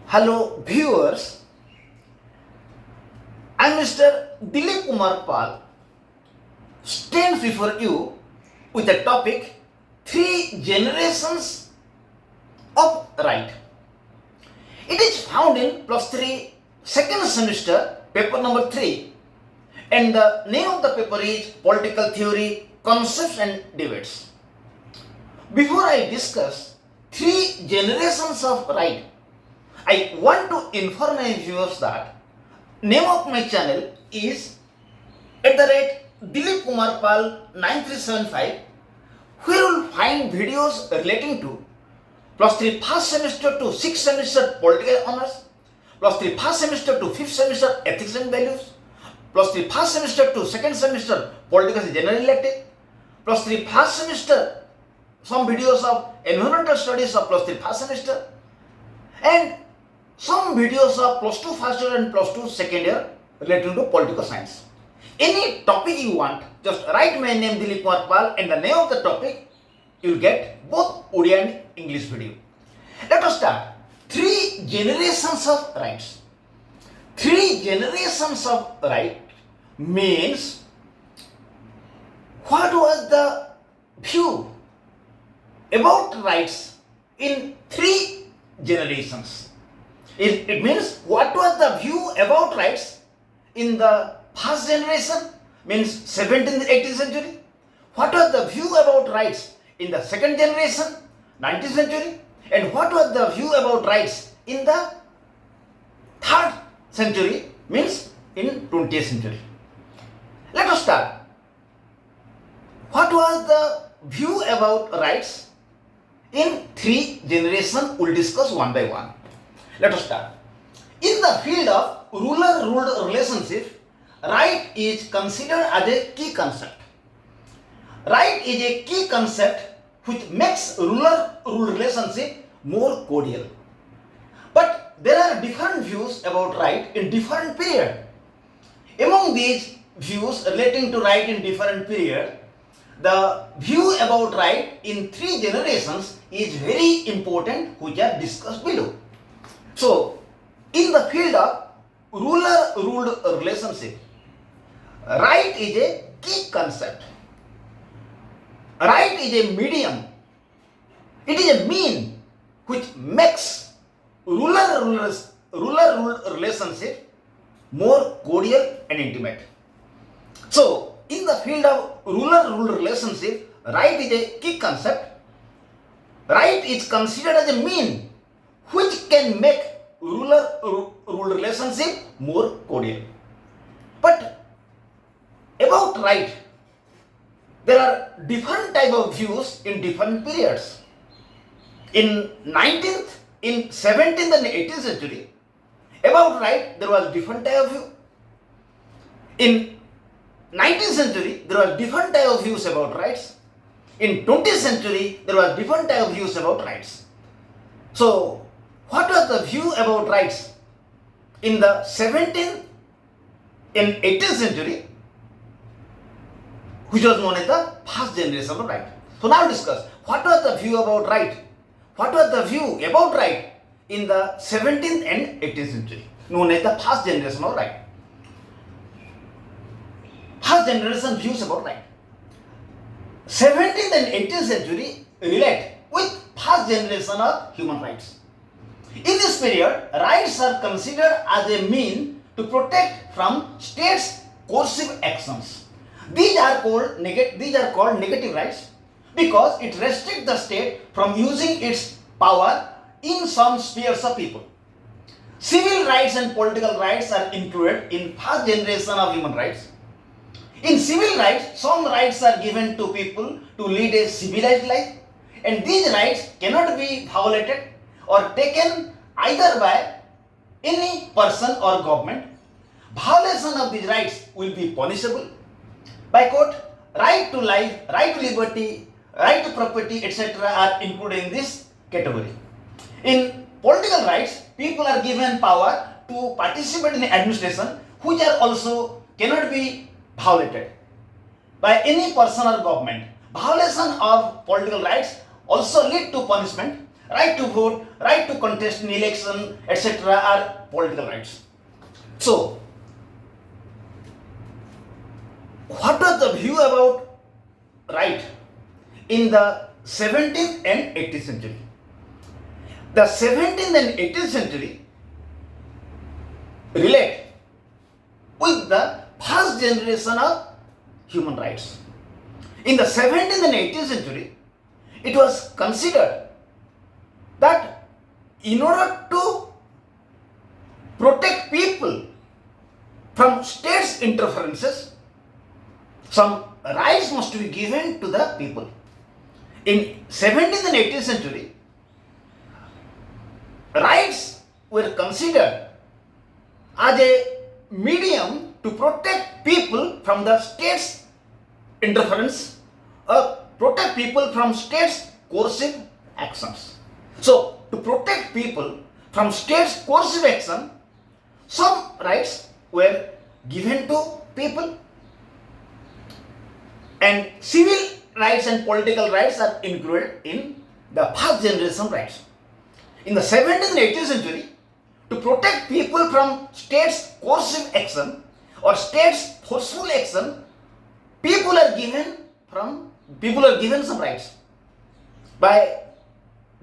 Hello viewers, I am Mr. Dilip Kumar Pal, stands before you with the topic 3 generations of right. It is found in +3 second semester paper number 3 and the name of the paper is Political Theory, Concepts and Debates. Before I discuss 3 generations of right, I want to inform my viewers that name of my channel is Dilip Kumar Pal 9375, where you will find videos relating to +3 first semester to 6th semester political honors, +3 first semester to 5th semester ethics and values, +3 first semester to 2nd semester political general elective, +3 first semester some videos of environmental studies of +3 first semester, and some videos of +2 first year and +2 second year relating to political science. Any topic you want, just write my name Dilip Kumar Pal and the name of the topic, you will get both Odia and English video. Let us start. 3 generations of rights. 3 generations of right means what was the view about rights in 3 generations. It means what was the view about rights in the first generation, means 17th, 18th century. What was the view about rights in the second generation, 19th century, and what was the view about rights in the third century, means in 20th century. Let us start. What was the view about rights in 3 generations? We'll discuss one by one. Let us start. In the field of ruler-ruled relationship, right is considered as a key concept. Right is a key concept which makes ruler-ruled relationship more cordial. But there are different views about right in different period. Among these views relating to right in different period, the view about right in 3 generations is very important, which are discussed below. So, in the field of ruler-ruled relationship, right is a key concept. Right is a medium. It is a mean which makes ruler-ruled relationship more cordial and intimate. So, in the field of ruler-ruled relationship, right is a key concept. Right is considered as a mean which can make ruler-ruled relationship more cordial. But about right, there are different type of views in different periods. In 19th, in 17th and 18th century, about right there was different type of view. In 19th century, there was different type of views about rights. In 20th century, there was different type of views about rights. So, what was the view about rights in the 17th and 18th century, which was known as the first generation of right. So now discuss what was the view about right. What was the view about right in the 17th and 18th century, known as the first generation of right. First generation views about right. 17th and 18th century relate with first generation of human rights. In this period, rights are considered as a mean to protect from state's coercive actions. These are called negative rights because it restricts the state from using its power in some spheres of people. Civil rights and political rights are included in first generation of human rights. In civil rights, some rights are given to people to lead a civilized life, and these rights cannot be violated or taken either by any person or government. Violation of these rights will be punishable. By quote, right to life, right to liberty, right to property, etc. are included in this category. In political rights, people are given power to participate in the administration, which are also cannot be violated. by any person or government. Violation of political rights also lead to punishment. Right to vote, right to contest in election, etc. are political rights. So, what was the view about right in the 17th and 18th century? The 17th and 18th century relate with the first generation of human rights. In the 17th and 18th century, it was considered that in order to protect people from state's interferences, some rights must be given to the people. In 17th and 18th century, rights were considered as a medium to protect people from the state's interference or protect people from state's coercive actions. So, to protect people from state's coercive action, some rights were given to people, and civil rights and political rights are included in the first generation rights. In the 17th and 18th century, to protect people from state's coercive action or state's forceful action, people are given some rights. By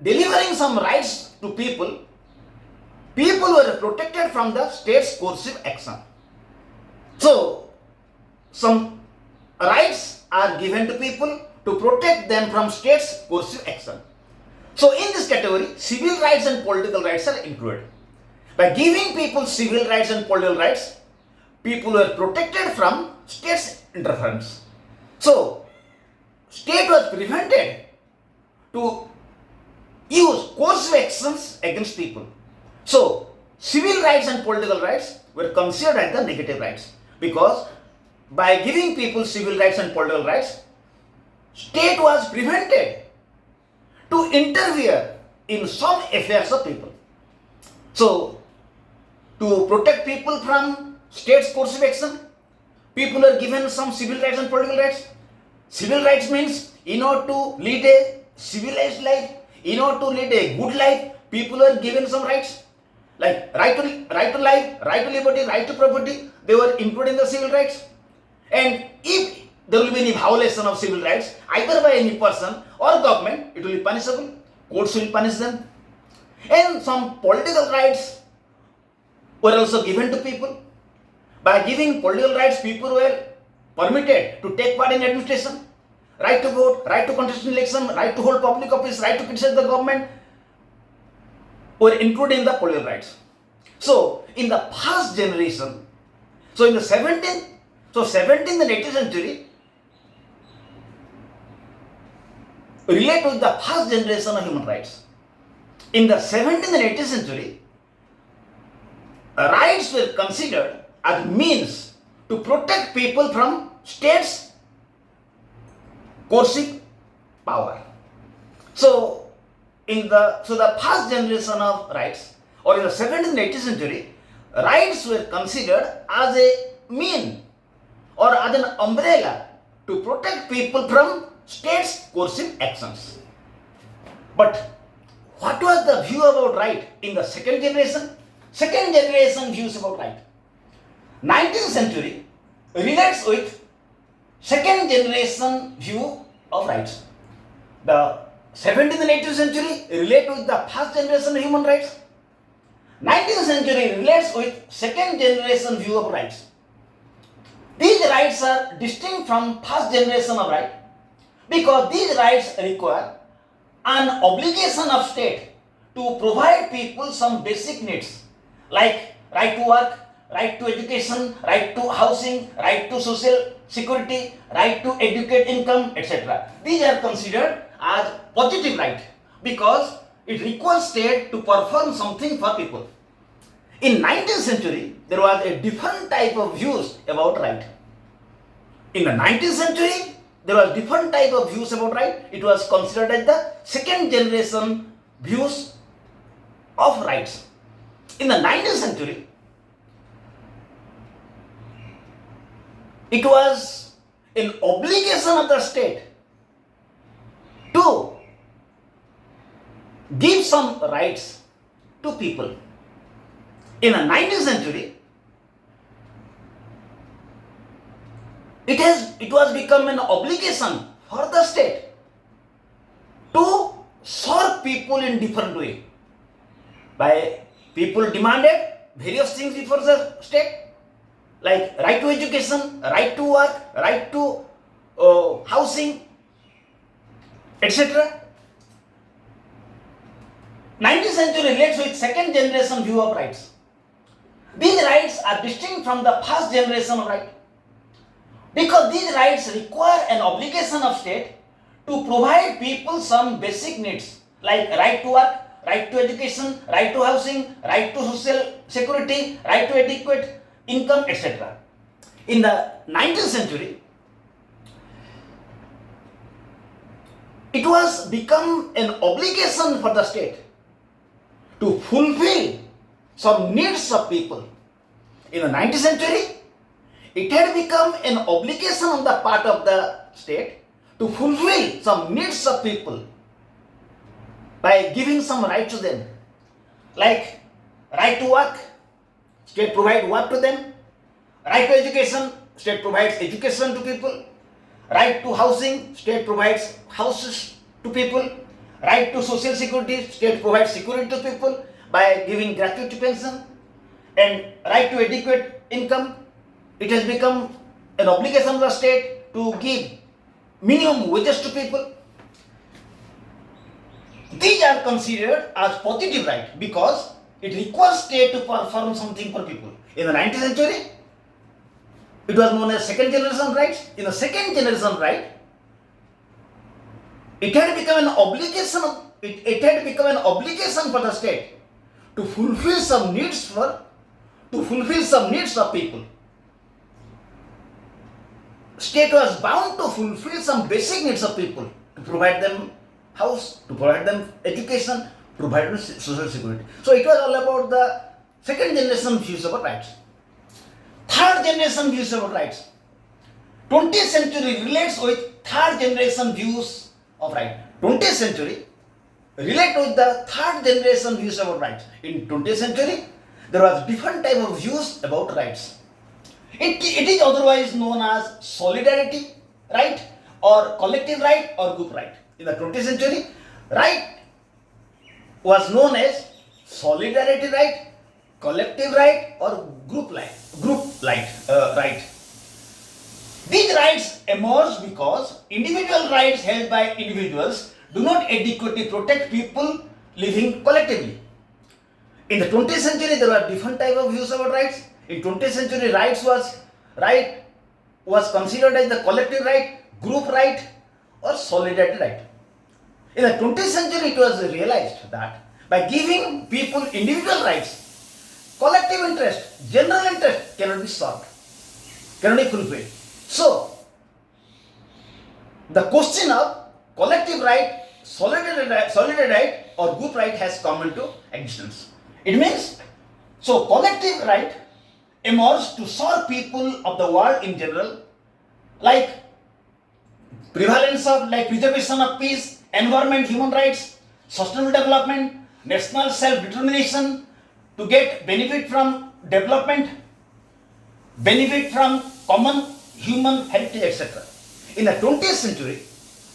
delivering some rights to people, people were protected from the state's coercive action. So, some rights are given to people to protect them from state's coercive action. So, in this category, civil rights and political rights are included. By giving people civil rights and political rights, people were protected from state's interference. So, state was prevented to use coercive actions against people. So, civil rights and political rights were considered as the negative rights, because by giving people civil rights and political rights, state was prevented to interfere in some affairs of people. So, to protect people from state's coercive action, people are given some civil rights and political rights. Civil rights means in order to lead a civilized life, in order to lead a good life, people are given some rights like right to life, right to liberty, right to property. They were included in the civil rights. And if there will be any violation of civil rights, either by any person or government, it will be punishable. Courts will punish them. And some political rights were also given to people. By giving political rights, people were permitted to take part in administration. Right to vote, right to contest in election, right to hold public office, right to criticize the government were included in the political rights. So, in the first generation, so in the 17th and 18th century, relate with the first generation of human rights. In the 17th and 18th century, rights were considered as means to protect people from state's coercive power. So, the first generation of rights, or in the 17th and 18th century, rights were considered as a mean or as an umbrella to protect people from state's coercive actions. But what was the view about right in the second generation? Second generation views about right. 19th century relates with second generation view of rights. The 17th and 18th century relate with the first generation of human rights. 19th century relates with second generation view of rights. These rights are distinct from first generation of right because these rights require an obligation of state to provide people some basic needs like right to work, right to education, right to housing, right to social security, right to educate income, etc. These are considered as positive right because it requires state to perform something for people. In 19th century, there was a different type of views about right. In the 19th century, there was different type of views about right. It was considered as the second generation views of rights. In the 19th century, it was an obligation of the state to give some rights to people. In the 19th century, it was become an obligation for the state to serve people in different way. By people demanded various things before the state, like right to education, right to work, right to housing, etc. 19th century relates with second generation view of rights. These rights are distinct from the first generation of right, because these rights require an obligation of state to provide people some basic needs like right to work, right to education, right to housing, right to social security, right to adequate income, etc. In the 19th century, it was become an obligation for the state to fulfill some needs of people. In the 19th century, it had become an obligation on the part of the state to fulfill some needs of people by giving some right to them, like right to work, state provides work to them, right to education, state provides education to people, right to housing, state provides houses to people, right to social security, state provides security to people by giving gratuity pension, and right to adequate income, it has become an obligation of the state to give minimum wages to people. These are considered as positive right because it requires state to perform something for people. In the 19th century, it was known as second generation rights. In the second generation right, it had become an obligation. It had become an obligation for the state to fulfill some needs of people. State was bound to fulfill some basic needs of people, to provide them house, to provide them education, provide them social security. So it was all about the second generation views about rights. Third generation views about rights. 20th century relates with third generation views of rights. 20th century relate with the third generation views about rights. In 20th century, there was different type of views about rights. It is otherwise known as solidarity right, or collective right, or group right. In the 20th century, right was known as solidarity right, collective right, or group right. Right. These rights emerge because individual rights held by individuals do not adequately protect people living collectively. In the 20th century, there were different type of views about rights. In 20th century, right was considered as the collective right, group right, or solidarity right. In the 20th century, it was realized that by giving people individual rights, collective interest, general interest cannot be solved, cannot be fulfilled. So, the question of collective right, solidarity right, or group right has come into existence. It means, so collective right emerged to serve people of the world in general, like preservation of peace, environment, human rights, sustainable development, national self-determination, to get benefit from development, benefit from common human heritage, etc. In the 20th century,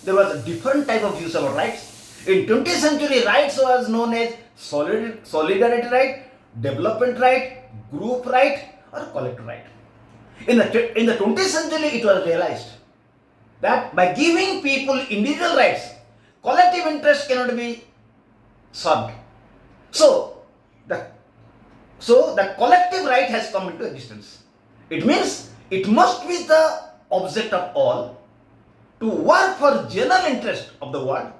there was a different type of views about rights. In 20th century, rights was known as solidarity right, development right, group right, or collective right. In the 20th century, it was realized that by giving people individual rights, collective interest cannot be served. So the collective right has come into existence. It means it must be the object of all to work for general interest of the world,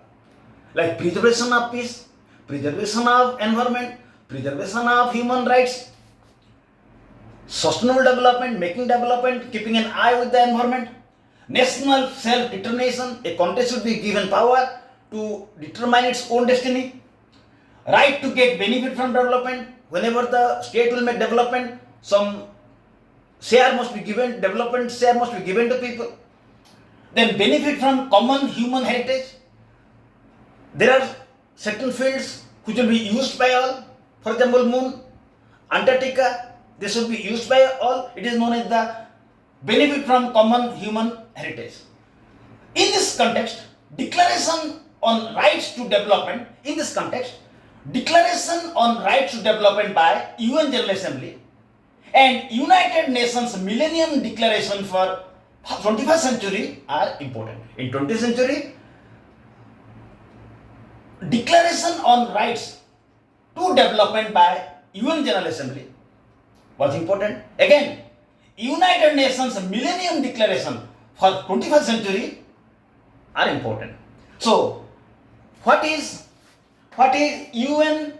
like preservation of peace, preservation of environment, preservation of human rights, sustainable development, making development, keeping an eye with the environment, national self-determination, a country should be given power to determine its own destiny, right to get benefit from development. Whenever the state will make development, some share must be given, development share must be given to people. Then benefit from common human heritage. There are certain fields which will be used by all. For example, moon, Antarctica, this should be used by all. It is known as the benefit from common human heritage. In this context, Declaration on Rights to Development, in this context, Declaration on Rights to Development by UN General Assembly and United Nations Millennium Declaration for 21st century are important. In 20th century, Declaration on Rights to Development by UN General Assembly was important. Again, United Nations Millennium Declaration for 21st century are important. So, what is UN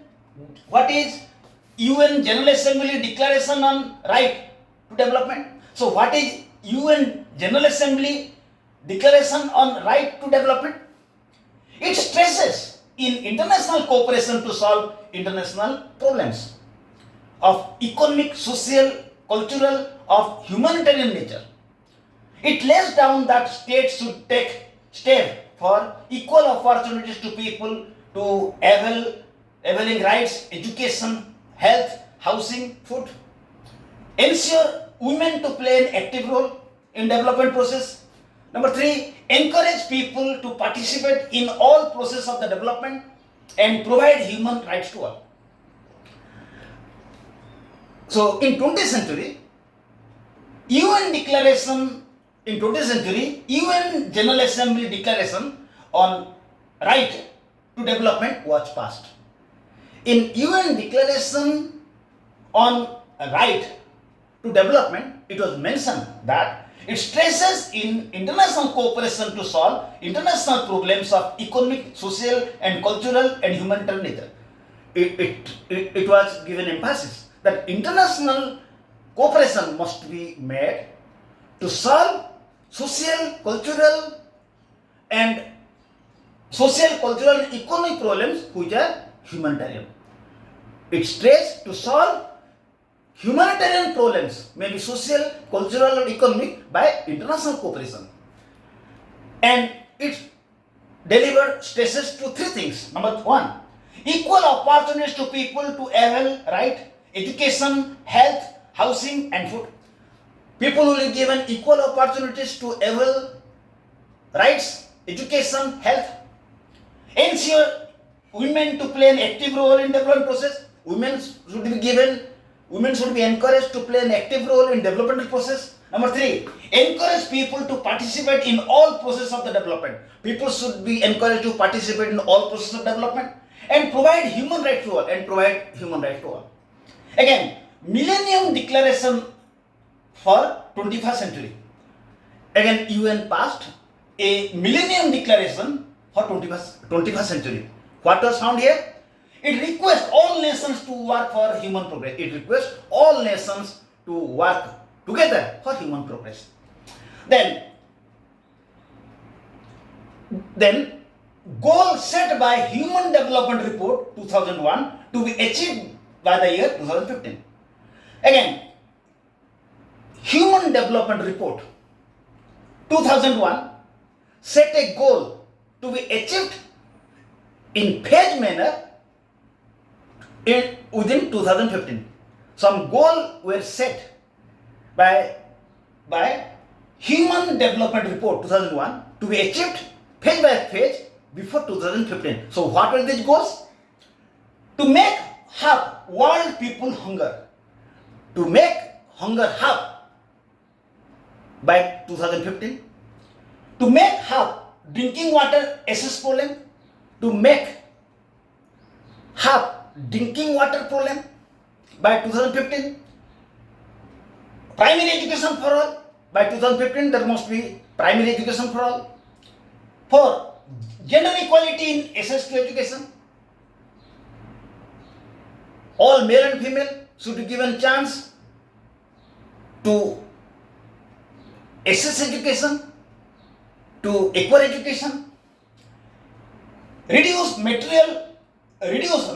General Assembly Declaration on Right to Development? So, what is UN General Assembly Declaration on Right to Development? It stresses in international cooperation to solve international problems of economic, social, cultural, of humanitarian nature. It lays down that states should take steps for equal opportunities to people to availing rights, education, health, housing, food. Ensure women to play an active role in development process. Number 3, encourage people to participate in all process of the development and provide human rights to all. So in 20th century, UN General Assembly Declaration on Right to Development was passed. In UN Declaration on Right to Development, it was mentioned that it stresses in international cooperation to solve international problems of economic, social and cultural and humanitarian nature. It was given emphasis that international cooperation must be made to solve social, cultural and economic problems which are humanitarian. It stressed to solve humanitarian problems, maybe social, cultural and economic, by international cooperation. And it delivered stresses to 3 things. Number 1, equal opportunities to people to avail right, education, health, housing and food. People will be given equal opportunities to avail rights, education, health. Ensure women to play an active role in development process. Women should be encouraged to play an active role in development process. Number 3, encourage people to participate in all process of the development. People should be encouraged to participate in all process of development and provide human rights to all. Again, Millennium Declaration for 21st century. Again, UN passed a Millennium Declaration for 21st century. What was found here? It requests all nations to work for human progress. It requests all nations to work together for human progress. Then goal set by Human Development Report 2001 to be achieved by the year 2015. Again, Human Development Report 2001 set a goal to be achieved in phased manner within 2015. Some goals were set by Human Development Report 2001 to be achieved phase by phase before 2015. So what were these goals? To make half world people hunger. To make hunger half by 2015. To make half drinking water access problem. To make half drinking water problem by 2015. Primary education for all. By 2015 there must be primary education for all. 4. Gender equality in access to education. All male and female should be given chance to access education, to acquire education. Reduce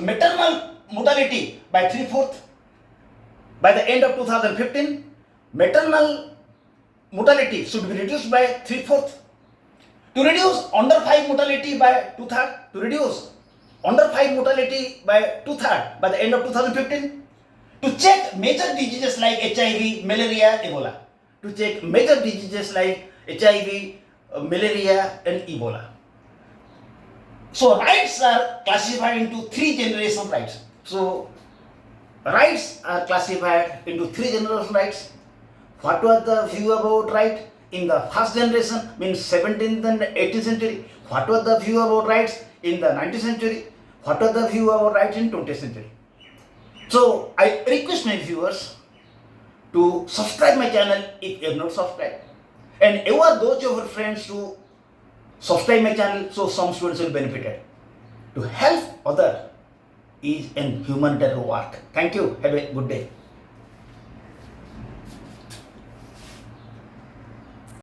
maternal mortality by 3/4. By the end of 2015, maternal mortality should be reduced by 3/4. to reduce under 5 mortality by 2/3, to reduce under 5 mortality by 2/3 by the end of 2015, to check major diseases like HIV, malaria, Ebola, to check major diseases like HIV, malaria and Ebola. So rights are classified into 3 generation rights. So rights are classified into 3 generation rights. What was the view about right in the first generation, means 17th and 18th century? What was the view about rights in the 19th century? What was the view about rights in 20th century? So I request my viewers to subscribe my channel if you have not subscribed, and ever those of your friends to subscribe my channel so some students will benefit. To help other is an humanitarian work. Thank you. Have a good day.